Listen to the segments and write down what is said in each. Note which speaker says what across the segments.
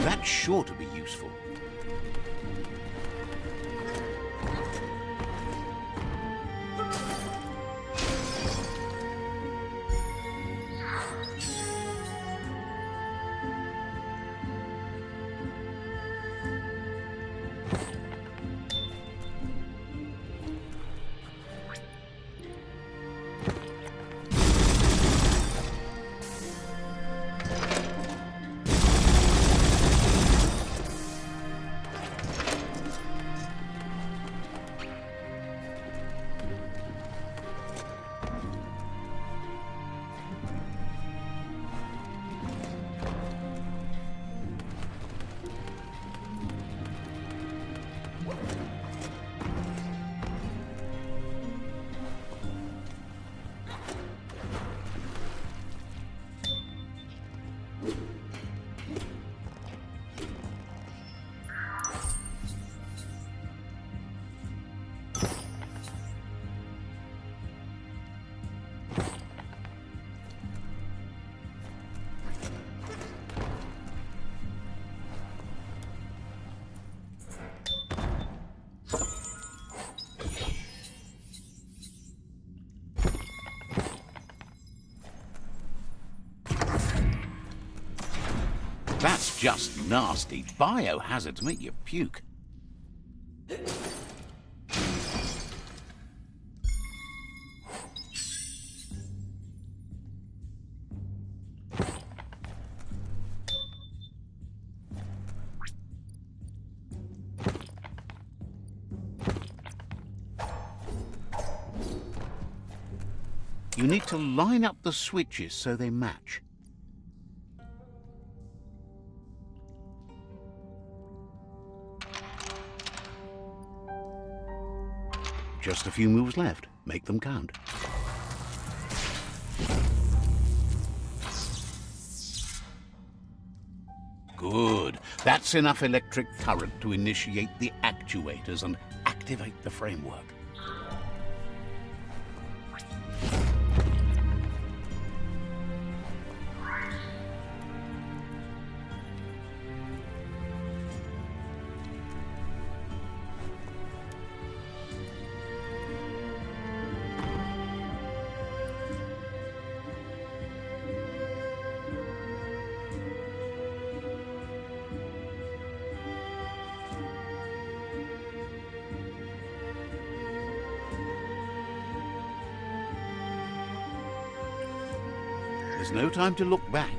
Speaker 1: That's sure to be useful. That's just nasty. Biohazards make you puke. You need to line up the switches so they match. Just a few moves left. Make them count. Good. That's enough electric current to initiate the actuators and activate the framework. There's no time to look back.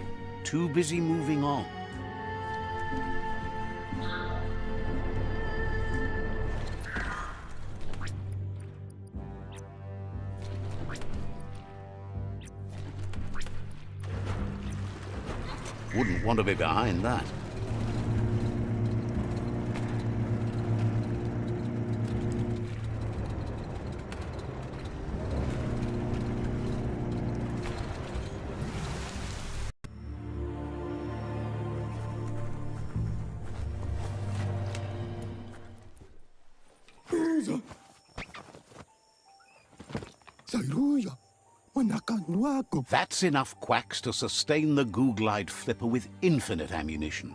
Speaker 1: Too busy moving on. Wouldn't want to be behind that. That's enough quacks to sustain the Googlide flipper with infinite ammunition.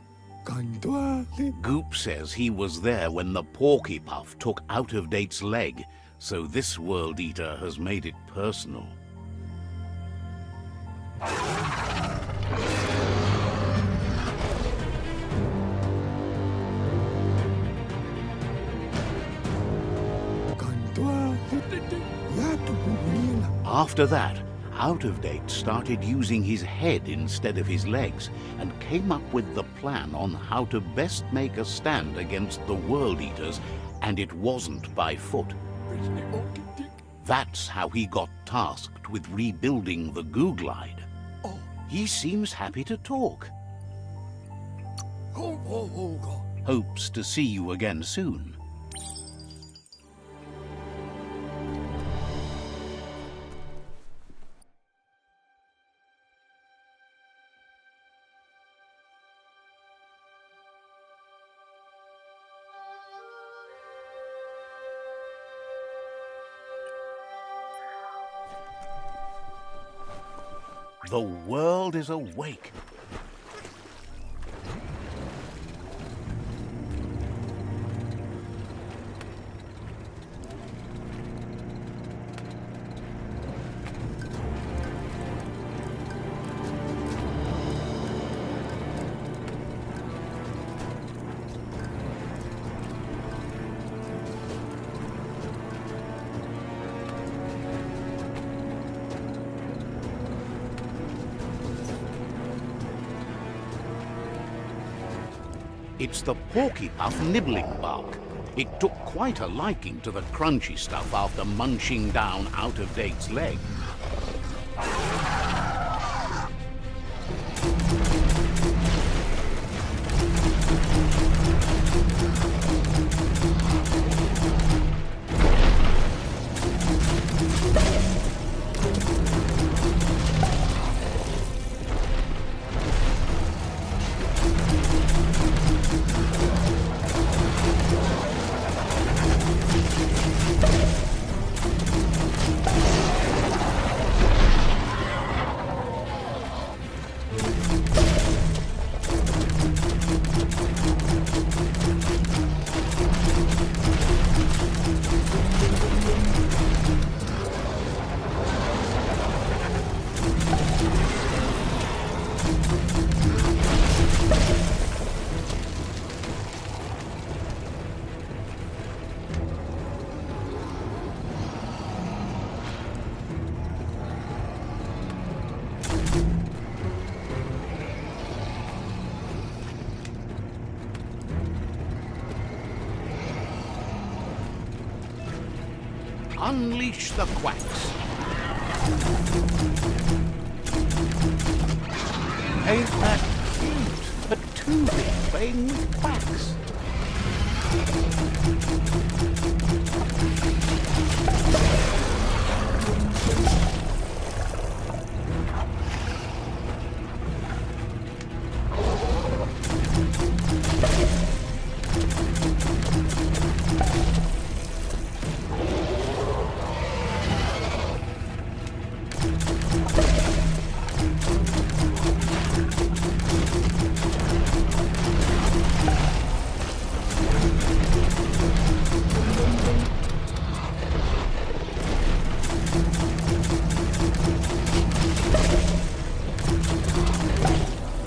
Speaker 1: Goop says he was there when the Porky Puff took Out-of-Date's leg, so this World Eater has made it personal. After that, Out-of-Date started using his head instead of his legs and came up with the plan on how to best make a stand against the World Eaters, and it wasn't by foot. That's how he got tasked with rebuilding the Googlide. He seems happy to talk. Hopes to see you again soon. The world is awake. It's the porky-puff nibbling bark. It took quite a liking to the crunchy stuff after munching down out-of-date's leg. Unleash the quacks. Ain't that cute? A two-bit playing with quacks.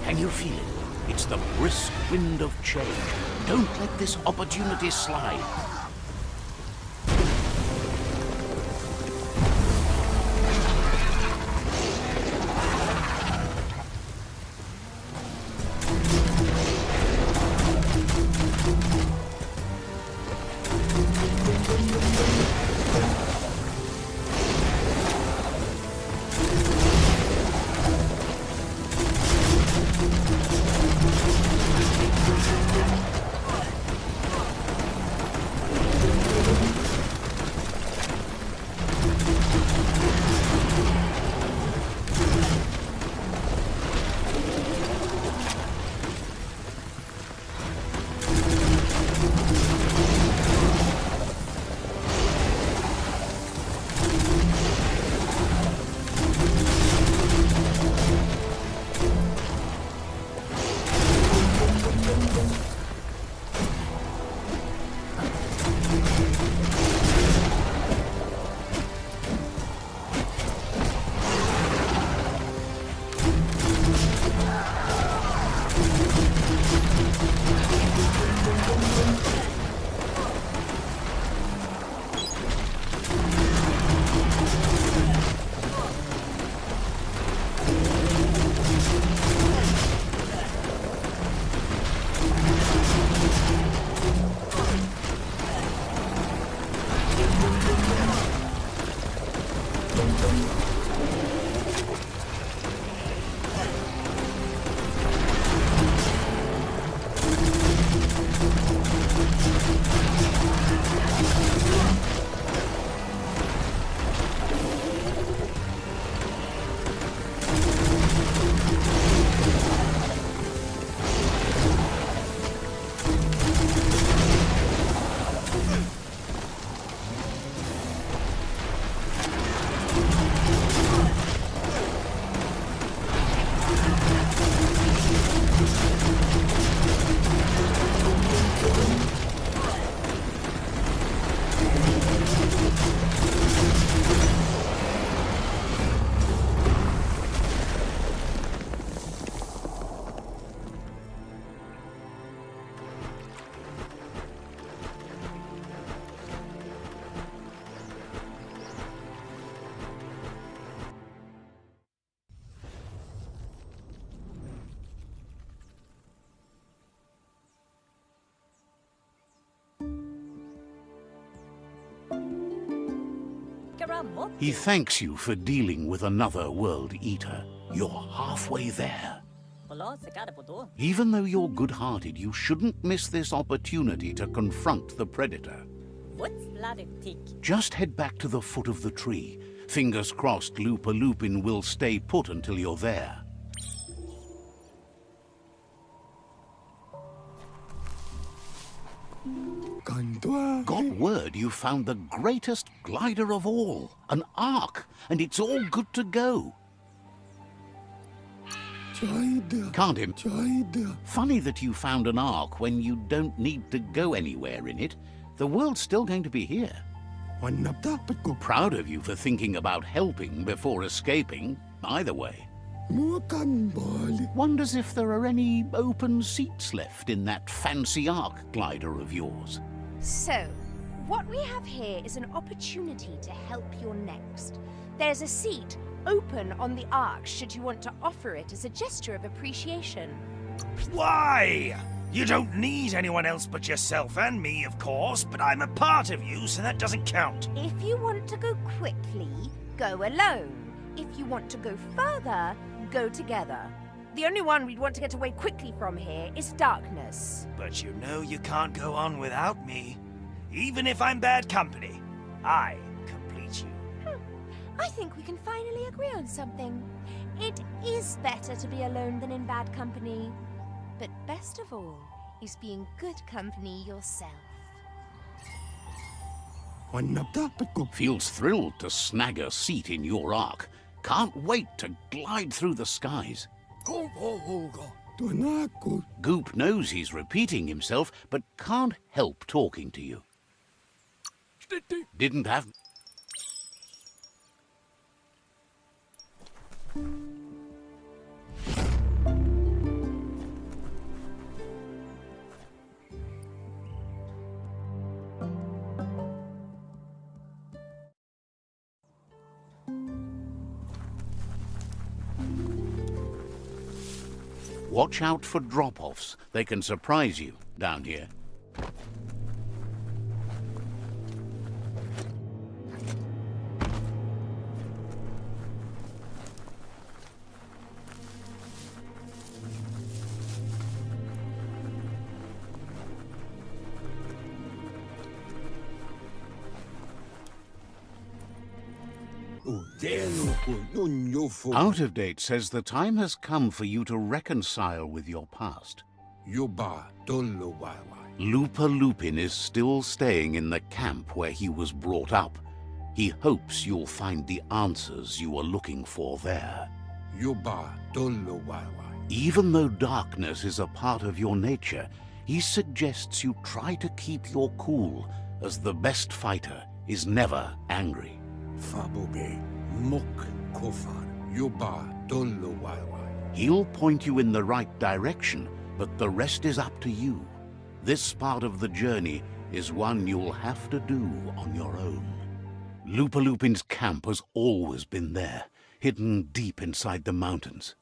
Speaker 1: Can you feel it? It's the brisk wind of change. Don't let this opportunity slide. He thanks you for dealing with another world eater. You're halfway there. Even though you're good-hearted, you shouldn't miss this opportunity to confront the predator. Just head back to the foot of the tree. Fingers crossed Lupin will stay put until you're there. Got word you found the greatest glider of all, an Ark, and it's all good to go. Can't him. Funny that you found an Ark when you don't need to go anywhere in it. The world's still going to be here. Proud of you for thinking about helping before escaping, either way. Wonders if there are any open seats left in that fancy Ark glider of yours.
Speaker 2: So, what we have here is an opportunity to help your next. There's a seat open on the Ark should you want to offer it as a gesture of appreciation.
Speaker 3: Why? You don't need anyone else but yourself and me, of course, but I'm a part of you, so that doesn't count.
Speaker 2: If you want to go quickly, go alone. If you want to go further, go together. The only one we'd want to get away quickly from here is darkness.
Speaker 3: But you know you can't go on without me. Even if I'm bad company, I complete you.
Speaker 2: I think we can finally agree on something. It is better to be alone than in bad company. But best of all is being good company yourself.
Speaker 1: Feels thrilled to snag a seat in your Ark. Can't wait to glide through the skies. Goop knows he's repeating himself, but can't help talking to you. Didn't have... Watch out for drop-offs. They can surprise you down here. Out of Date says the time has come for you to reconcile with your past. Lupin is still staying in the camp where he was brought up. He hopes you'll find the answers you are looking for there. Even though darkness is a part of your nature, he suggests you try to keep your cool, as the best fighter is never angry. He'll point you in the right direction, but the rest is up to you. This part of the journey is one you'll have to do on your own. Lupin's camp has always been there, hidden deep inside the mountains.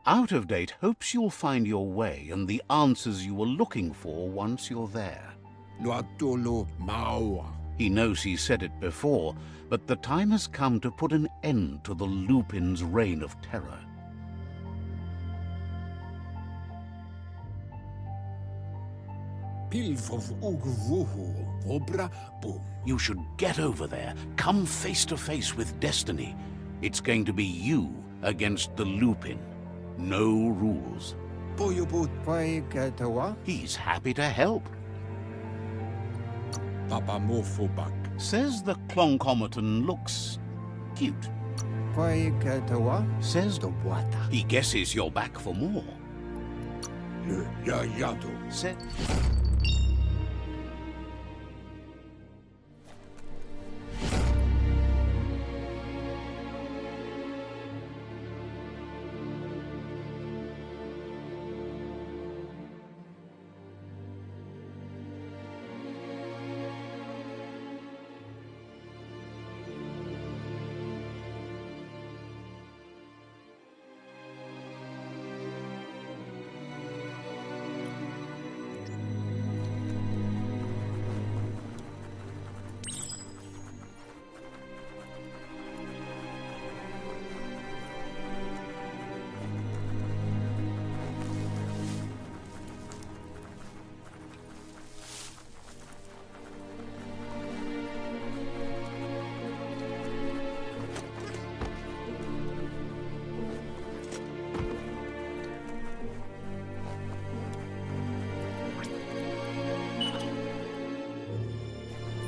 Speaker 1: Out of Date hopes you'll find your way and the answers you were looking for once you're there. He knows he said it before, but the time has come to put an end to the Lupin's reign of terror. You should get over there, come face to face with destiny. It's going to be you against the Lupin. No rules. He's happy to help. Says the Cloncomaton looks cute. Says he guesses you're back for more. Said...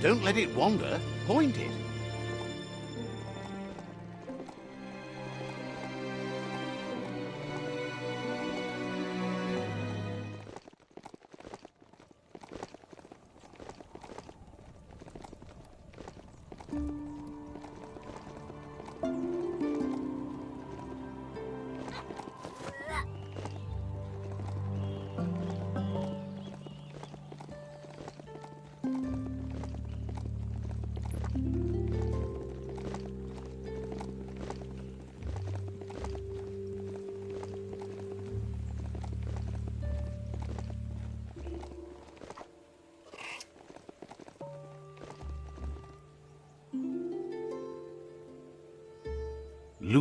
Speaker 1: Don't let it wander. Point it.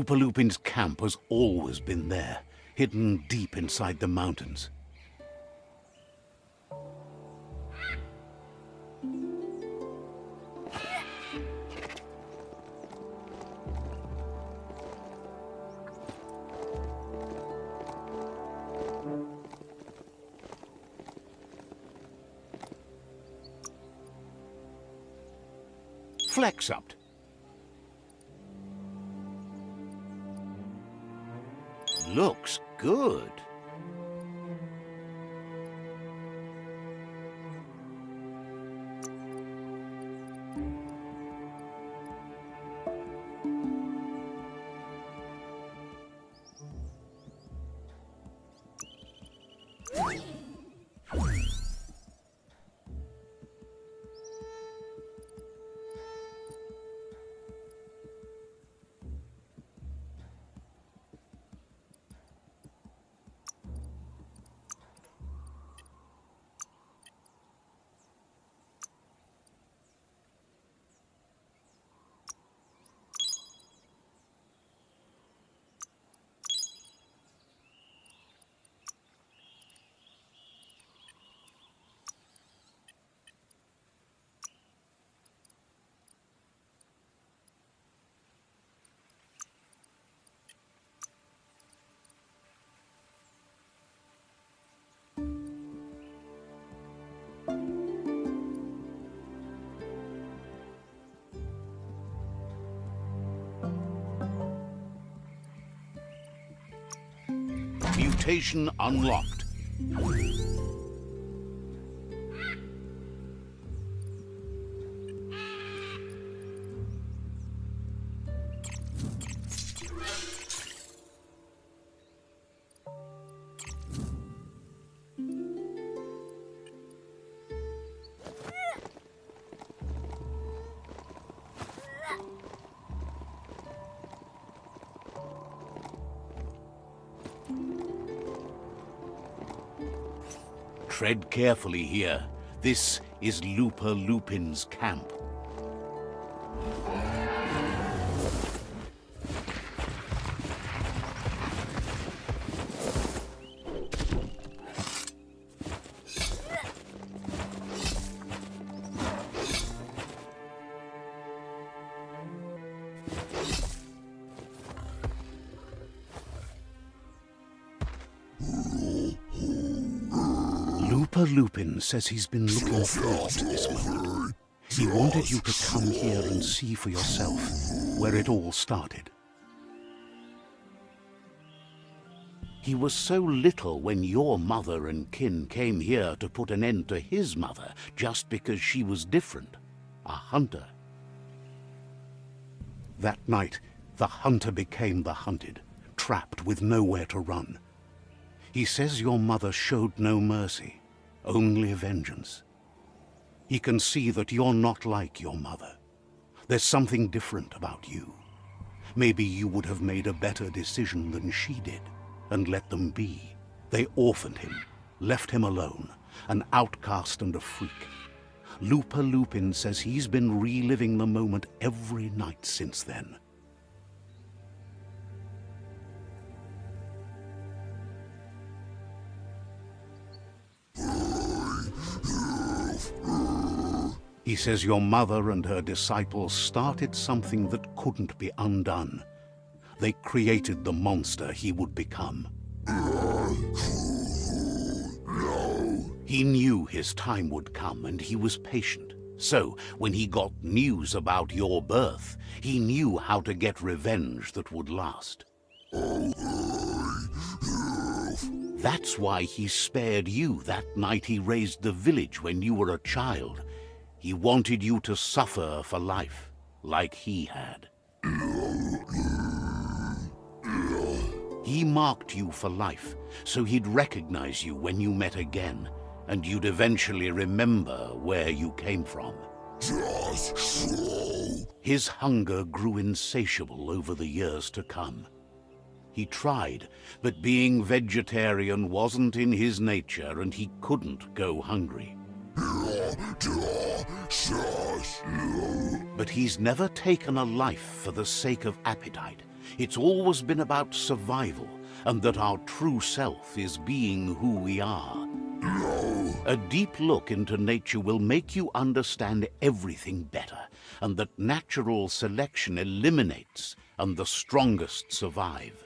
Speaker 1: Lupin's camp has always been there, hidden deep inside the mountains. Flex up. Looks good. Mutation unlocked. Tread carefully here. This is Lupin's camp. Lupin says he's been looking forward to this moment. He wanted you to come here and see for yourself where it all started. He was so little when your mother and kin came here to put an end to his mother just because she was different, a hunter. That night, the hunter became the hunted, trapped with nowhere to run. He says your mother showed no mercy. Only vengeance. He can see that you're not like your mother. There's something different about you. Maybe you would have made a better decision than she did, and let them be. They orphaned him, left him alone, an outcast and a freak. Lupin says he's been reliving the moment every night since then. He says your mother and her disciples started something that couldn't be undone. They created the monster he would become. He knew his time would come, and he was patient. So, when he got news about your birth, he knew how to get revenge that would last. That's why he spared you that night he raised the village when you were a child. He wanted you to suffer for life, like he had. He marked you for life, so he'd recognize you when you met again, and you'd eventually remember where you came from. Just so. His hunger grew insatiable over the years to come. He tried, but being vegetarian wasn't in his nature, and he couldn't go hungry. But he's never taken a life for the sake of appetite. It's always been about survival, and that our true self is being who we are. A deep look into nature will make you understand everything better, and that natural selection eliminates, and the strongest survive.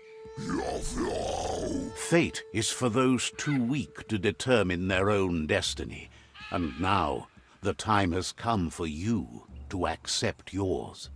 Speaker 1: Fate is for those too weak to determine their own destiny, and now the time has come for you to accept yours.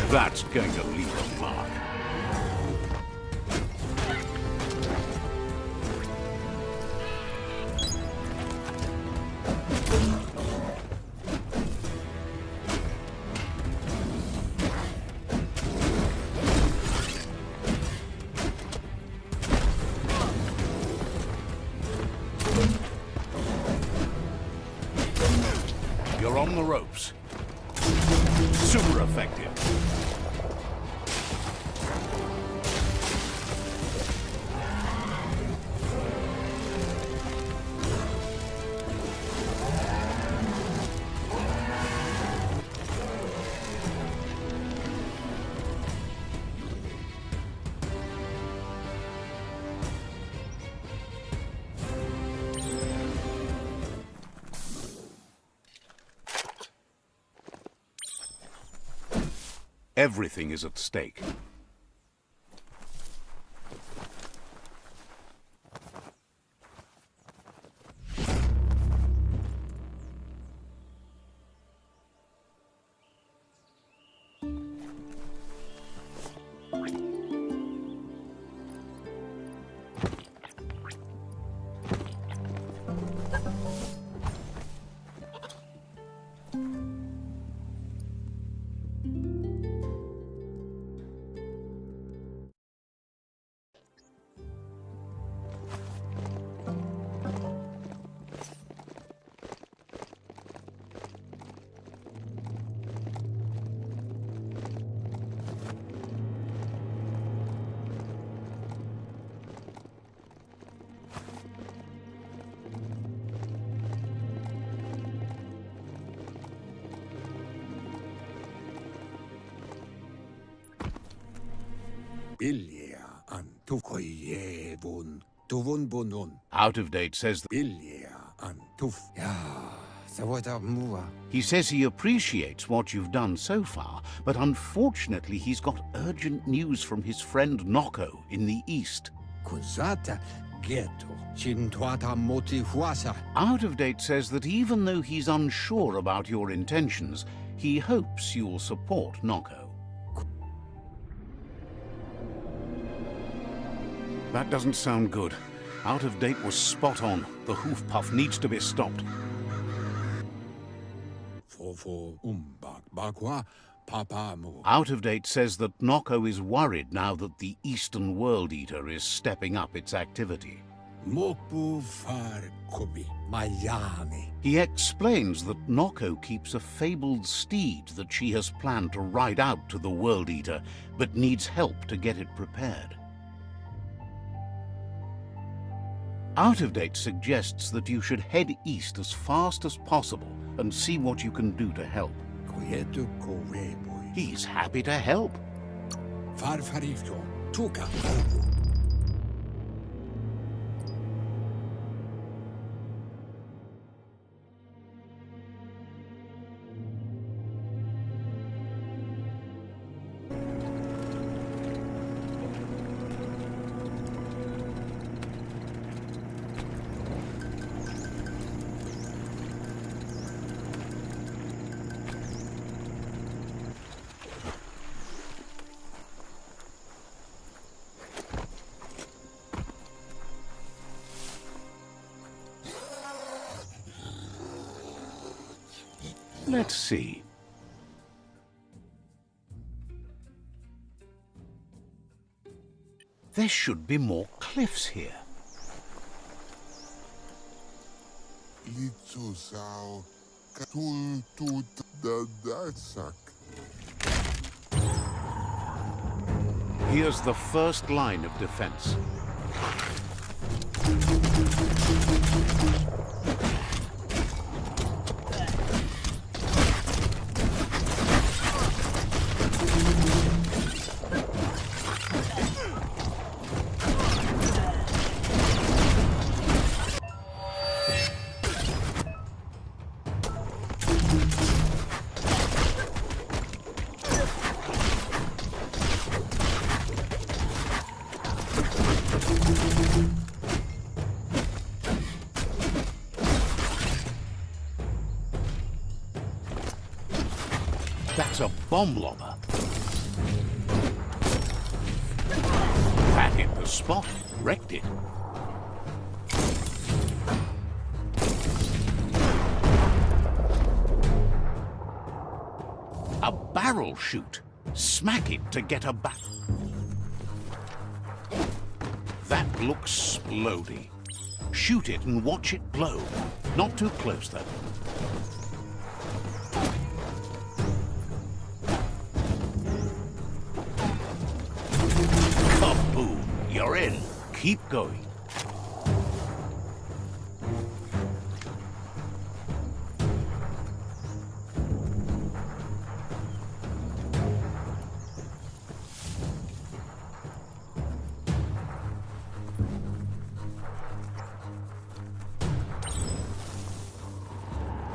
Speaker 1: That's going to leave a mark. You're on the ropes. Super effective. Everything is at stake. Out of Date says
Speaker 4: Billia
Speaker 1: He says he appreciates what you've done so far, but unfortunately he's got urgent news from his friend Noko in the east. Out of Date says that even though he's unsure about your intentions, he hopes you'll support Noko. That doesn't sound good. Out of Date was spot on. The hoof puff needs to be stopped. Out of Date says that Noko is worried now that the Eastern World Eater is stepping up its activity. He explains that Noko keeps a fabled steed that she has planned to ride out to the World Eater, but needs help to get it prepared. Out of Date suggests that you should head east as fast as possible and see what you can do to help. He's happy to help. Let's see. There should be more cliffs here. Here's the first line of defense. That's a bomb lobber. That hit the spot, wrecked it. A barrel shoot. Smack it to get a back. That looks splody. Shoot it and watch it blow. Not too close, though. Kaboom! You're in. Keep going.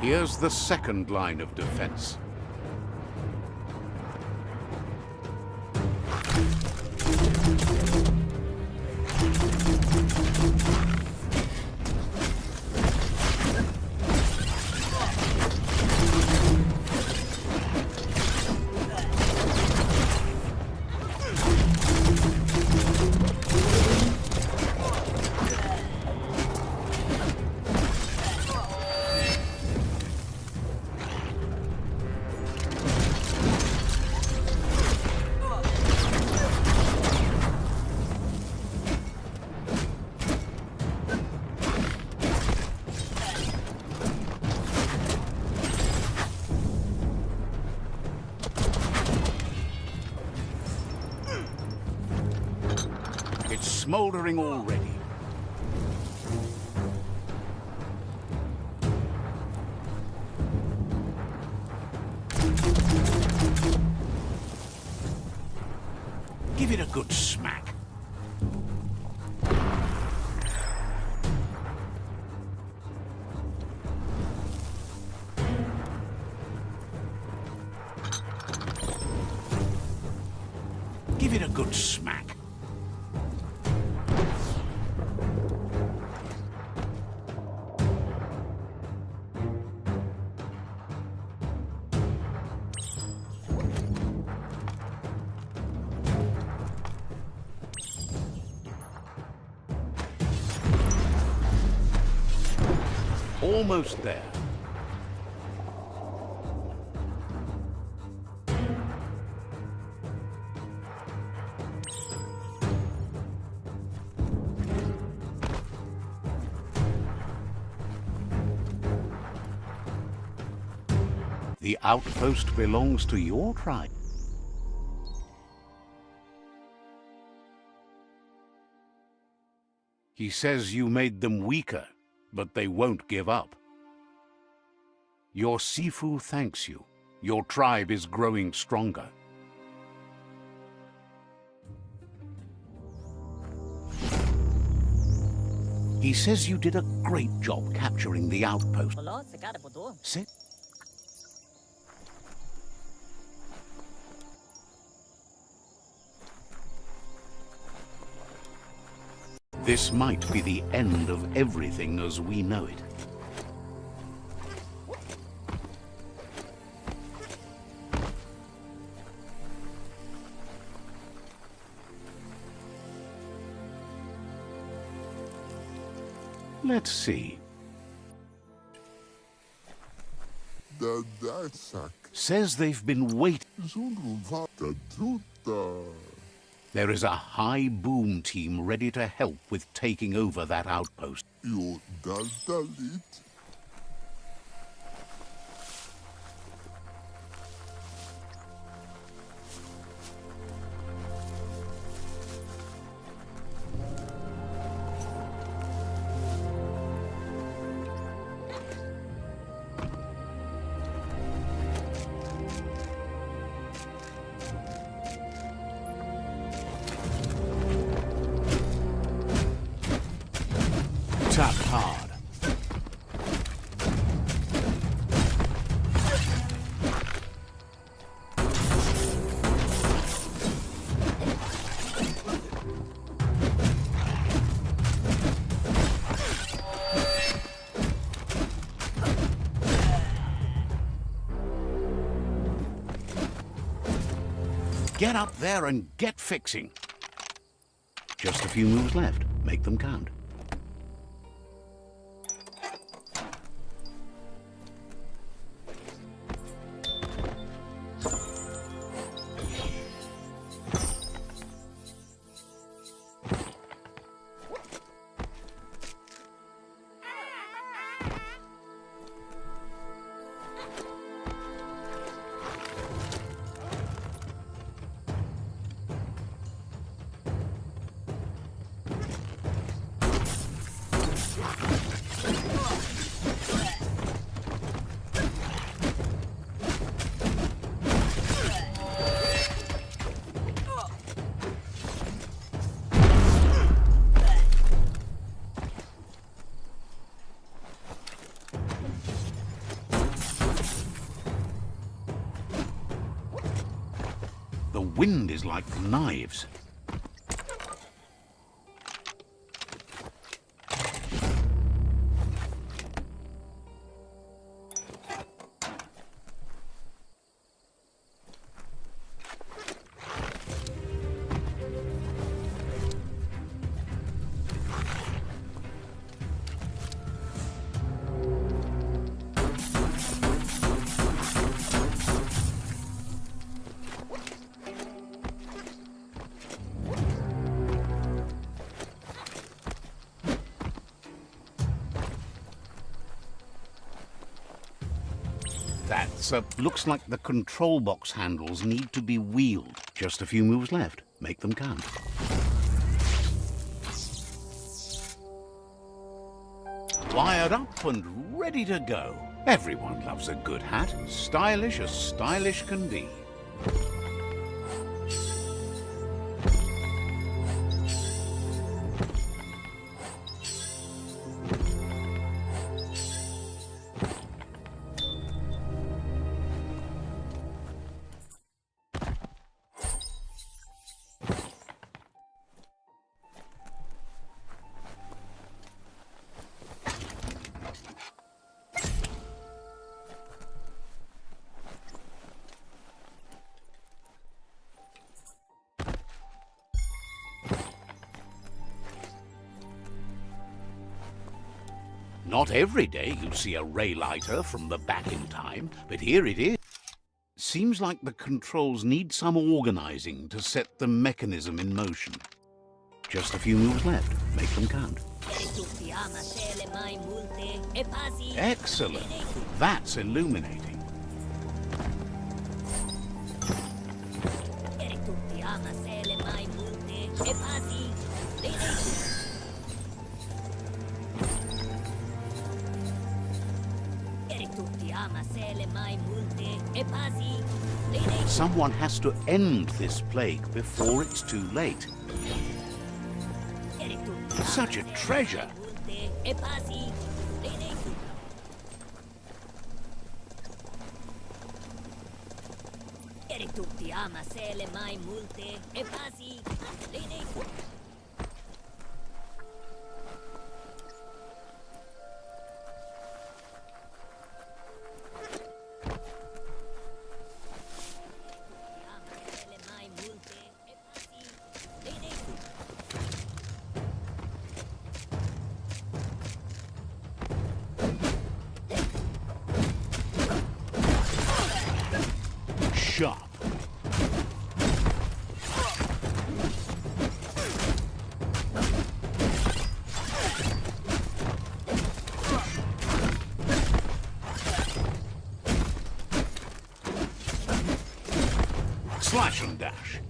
Speaker 1: Here's the second line of defense. It's smoldering already. Give it a good smack. it a good smack. Almost there. The outpost belongs to your tribe. He says you made them weaker, but they won't give up. Your Sifu thanks you. Your tribe is growing stronger. He says you did a great job capturing the outpost. Sit. This might be the end of everything as we know it. Let's see. Says they've been waiting. There is a high boom team ready to help with taking over that outpost. Tap hard. Get up there and get fixing. Just a few moves left. Make them count. The wind is like knives. Looks like the control box handles need to be wheeled. Just a few moves left. Make them count. Wired up and ready to go. Everyone loves a good hat. Stylish as stylish can be. Not every day you see a ray lighter from the back in time, but here it is. Seems like the controls need some organizing to set the mechanism in motion. Just a few moves left. Make them count. Excellent. That's illuminating. Someone has to end this plague before it's too late. Such a treasure! Sharp. Slash and dash.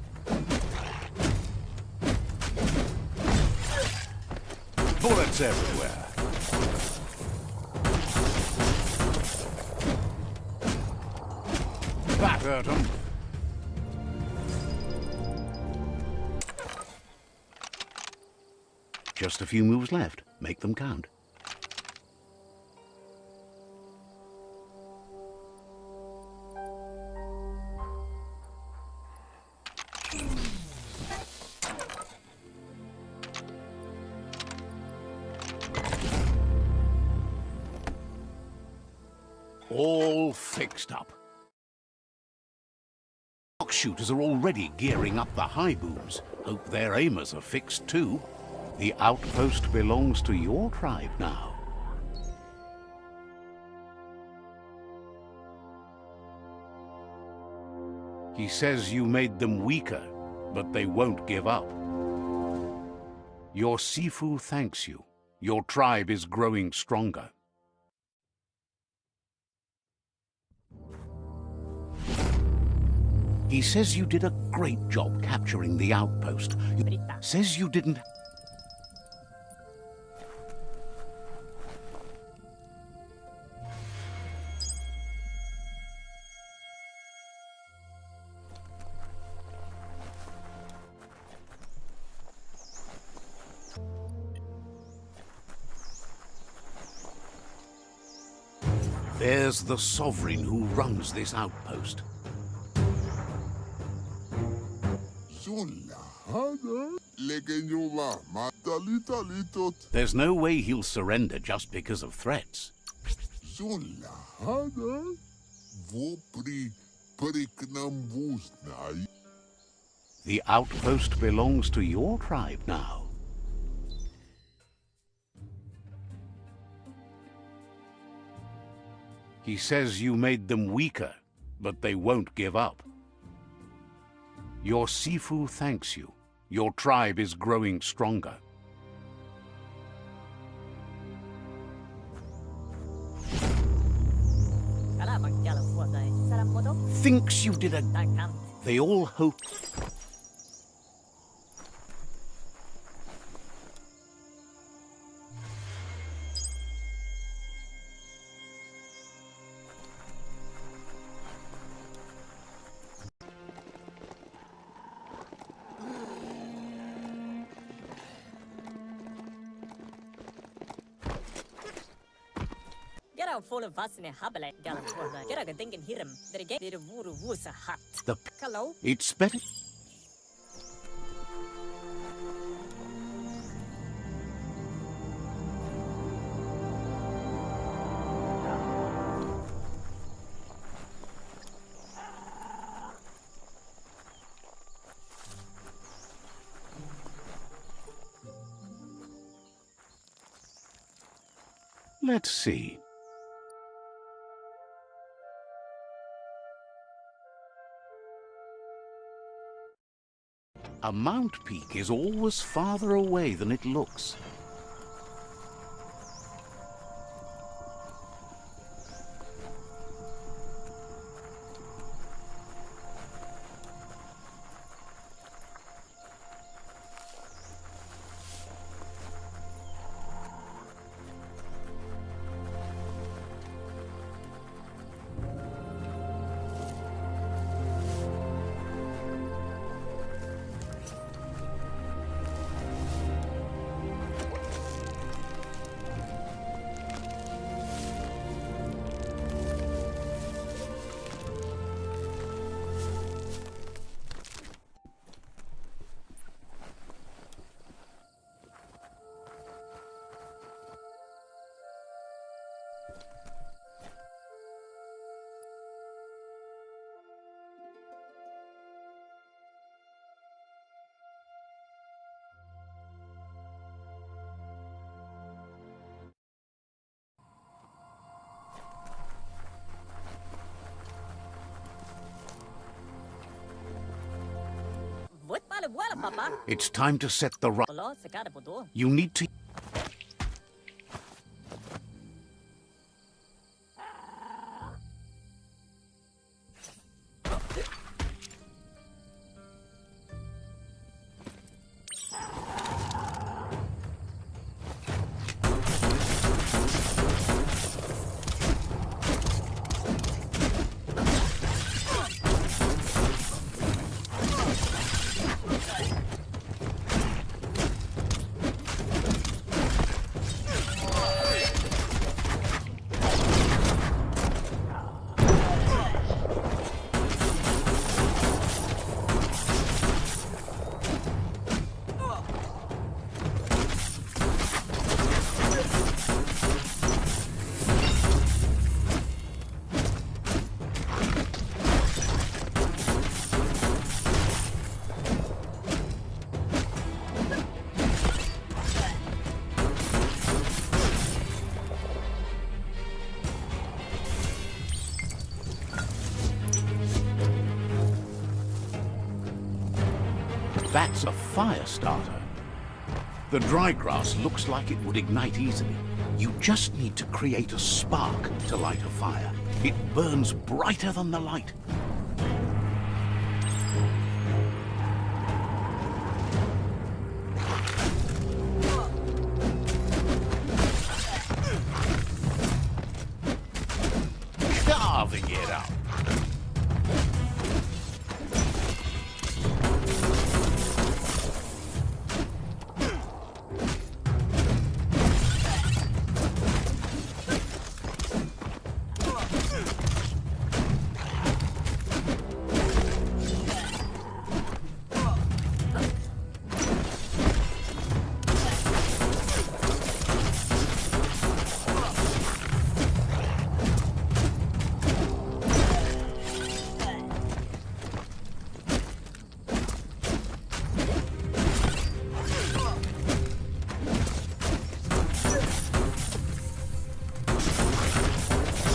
Speaker 1: Bullets everywhere. That hurt him. Just a few moves left. Make them count. All fixed up. Shooters are already gearing up the high booms. Hope their aimers are fixed too. The outpost belongs to your tribe now. He says you made them weaker, but they won't give up. Your Sifu thanks you. Your tribe is growing stronger. He says you did a great job capturing the outpost. Says you didn't... There's the sovereign who runs this outpost. There's no way he'll surrender just because of threats. The outpost belongs to your tribe now. He says you made them weaker, but they won't give up. Your Sifu thanks you. Your tribe is growing stronger. Thinks you did a... They all hope... It's better... Let's see. A mount peak is always farther away than it looks. It's time to set the right. You need to. That's a fire starter. The dry grass looks like it would ignite easily. You just need to create a spark to light a fire. It burns brighter than the light. Carving it up.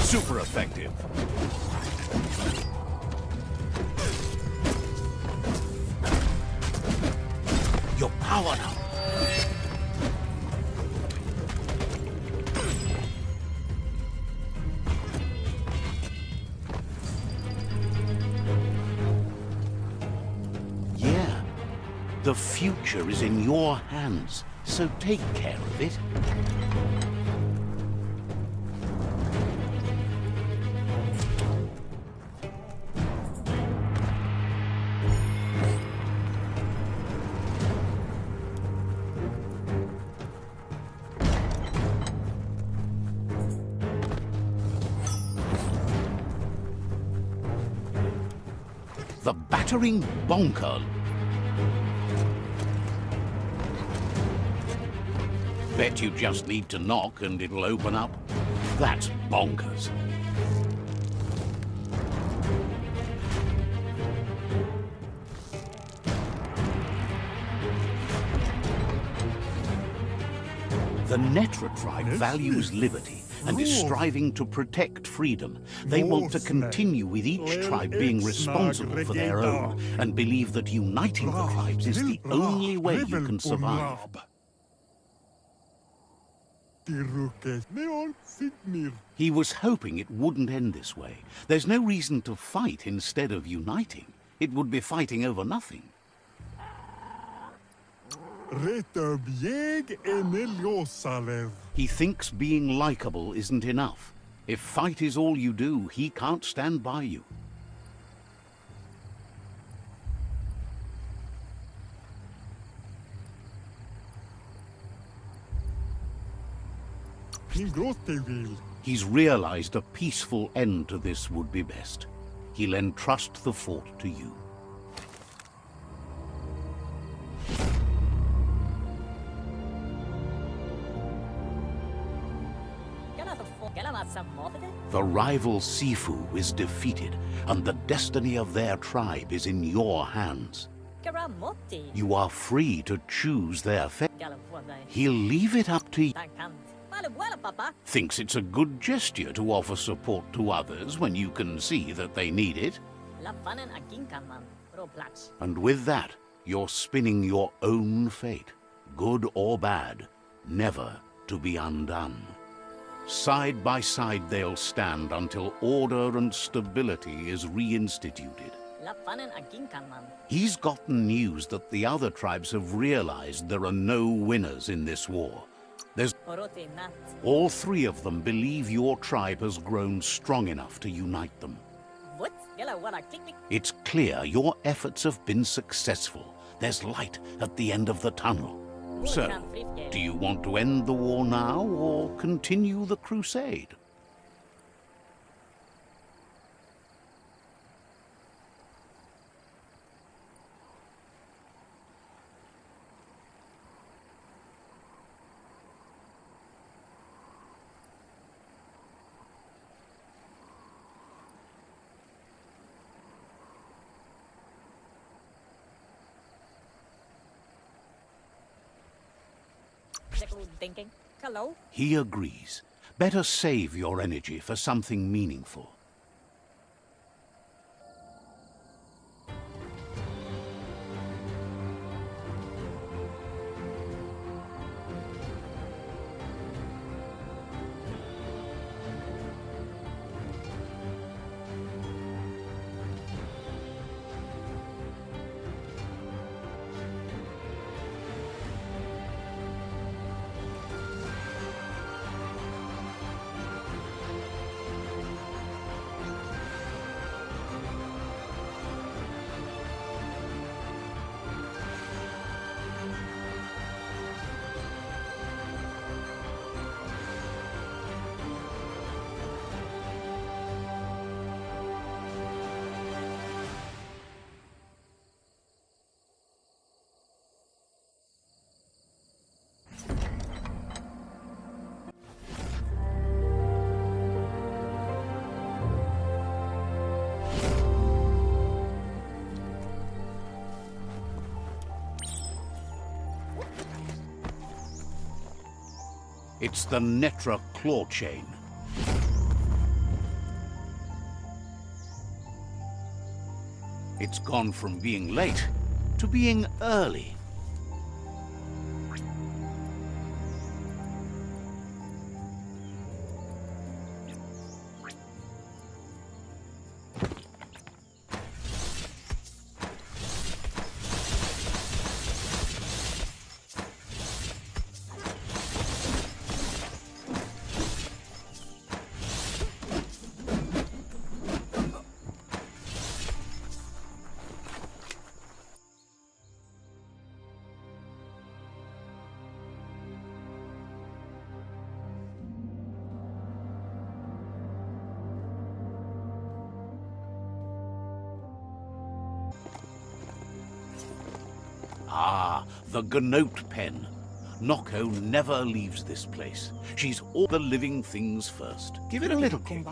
Speaker 1: Super effective. You're powered up. Yeah, the future is in your hands, so take care of it. The battering bonker. Bet you just need to knock and it'll open up. That's bonkers. The The Netra tribe values liberty and is striving to protect freedom. They want to continue with each tribe being responsible for their own and believe that uniting the tribes is the only way you can survive. He was hoping it wouldn't end this way. There's no reason to fight instead of uniting. It would be fighting over nothing. He thinks being likable isn't enough. If fight is all you do, he can't stand by you. He's realized a peaceful end to this would be best. He'll entrust the fort to you. The rival Sifu is defeated, and the destiny of their tribe is in your hands. You are free to choose their fate. He'll leave it up to you. Thinks it's a good gesture to offer support to others when you can see that they need it. And with that, you're spinning your own fate, good or bad, never to be undone. Side by side they'll stand until order and stability is reinstituted. He's gotten news that the other tribes have realized there are no winners in this war. All three of them believe your tribe has grown strong enough to unite them. It's clear your efforts have been successful. There's light at the end of the tunnel. So, do you want to end the war now or continue the crusade? He agrees. Better save your energy for something meaningful. It's the Netra claw chain. It's gone from being late to being early. Ah, the Gnote pen. Noko never leaves this place. She's all the living things first. Give it a little kick.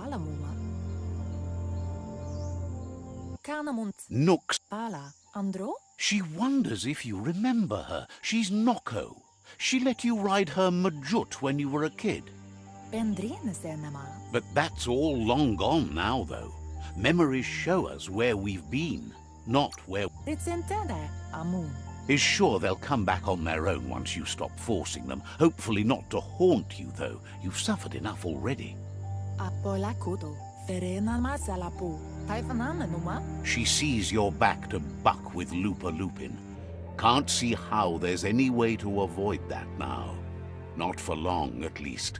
Speaker 1: Nooks. She wonders if you remember her. She's Noko, She let you ride her Majut when you were a kid. But that's all long gone now, though. Memories show us where we've been, not where... Is sure they'll come back on their own once you stop forcing them. Hopefully not to haunt you, though. You've suffered enough already. She sees your back to buck with Lupa Lupin. Can't see how there's any way to avoid that now. Not for long, at least.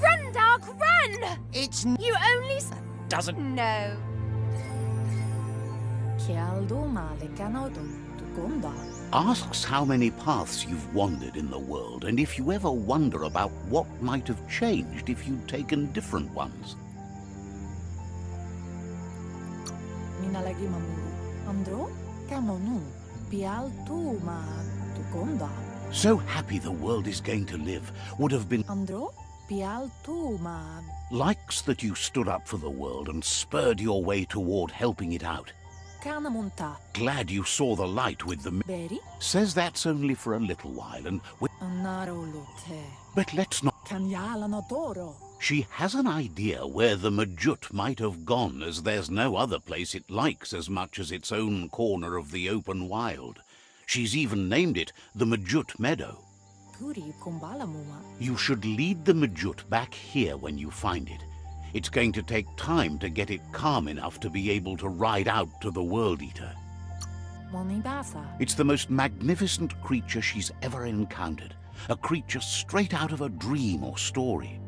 Speaker 2: Run, Dark, run!
Speaker 3: It's
Speaker 2: You only...
Speaker 3: doesn't...
Speaker 2: No.
Speaker 1: Asks how many paths you've wandered in the world, and if you ever wonder about what might have changed if you'd taken different ones. So happy the world is going to live. Would have been... Likes that you stood up for the world and spurred your way toward helping it out. Glad you saw the light with the... Says that's only for a little while and... But let's not... She has an idea where the Majut might have gone, as there's no other place it likes as much as its own corner of the open wild. She's even named it the Majut Meadow. You should lead the Majut back here when you find it. It's going to take time to get it calm enough to be able to ride out to the World Eater. It's the most magnificent creature she's ever encountered. A creature straight out of a dream or story.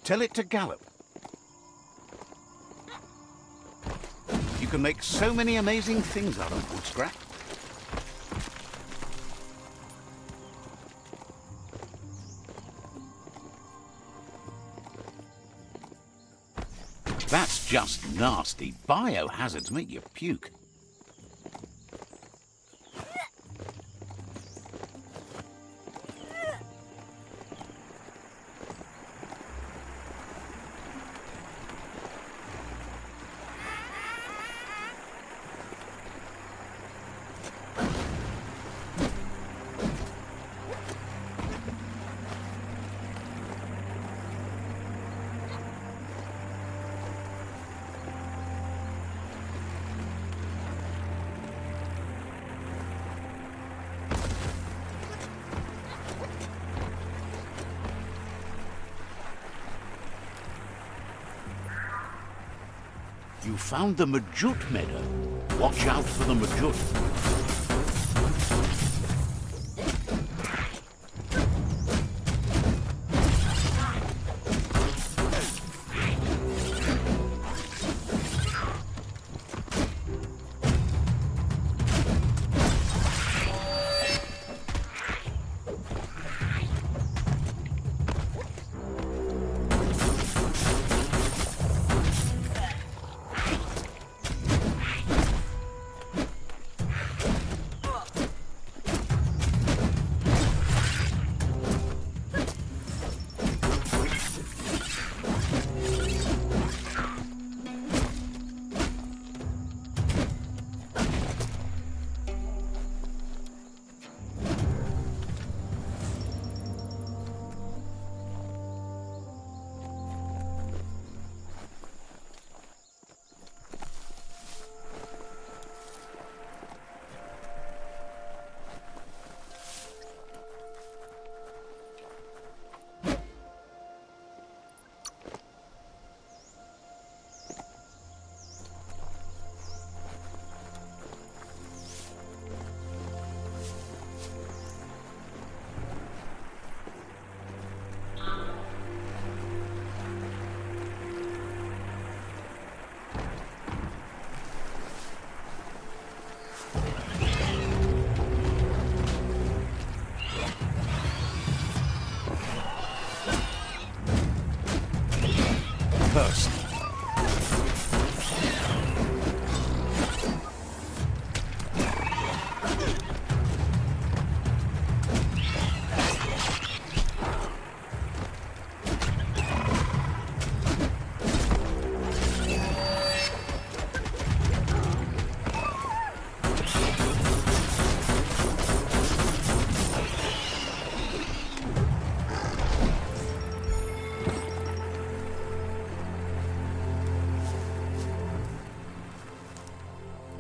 Speaker 1: Tell it to gallop. You can make so many amazing things out of wood scrap. That's just nasty. Biohazards make you puke. You found the Majut Meadow. Watch out for the Majut. First,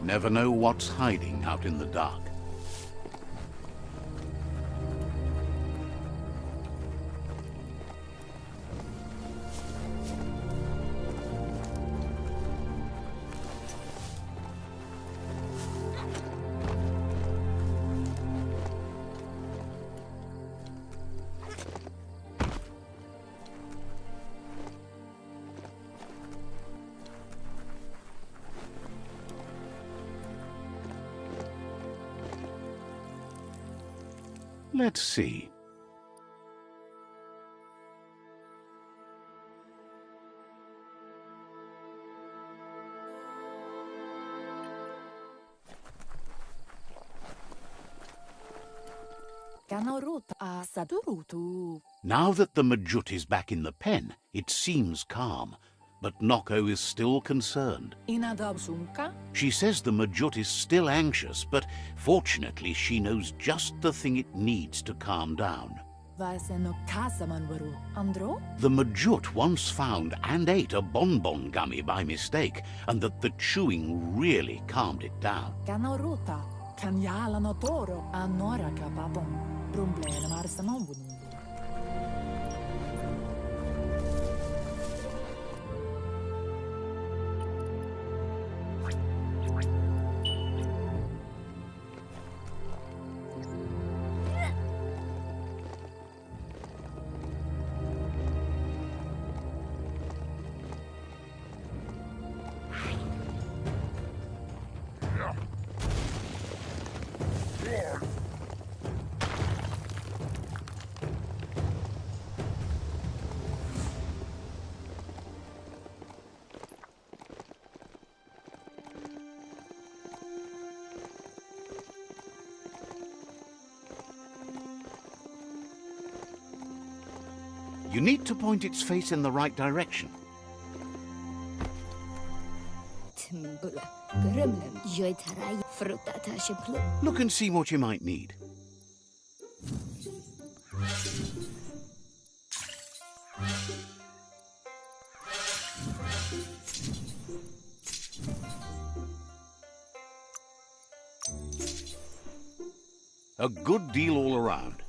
Speaker 1: Never know what's hiding out in the dark. Let's see. Now that the Majut is back in the pen, it seems calm, but Noko is still concerned. She says the Majut is still anxious, but fortunately she knows just the thing it needs to calm down. The Majut once found and ate a bonbon gummy by mistake, and that the chewing really calmed it down. You need to point its face in the right direction. Look and see what you might need. A good deal all around.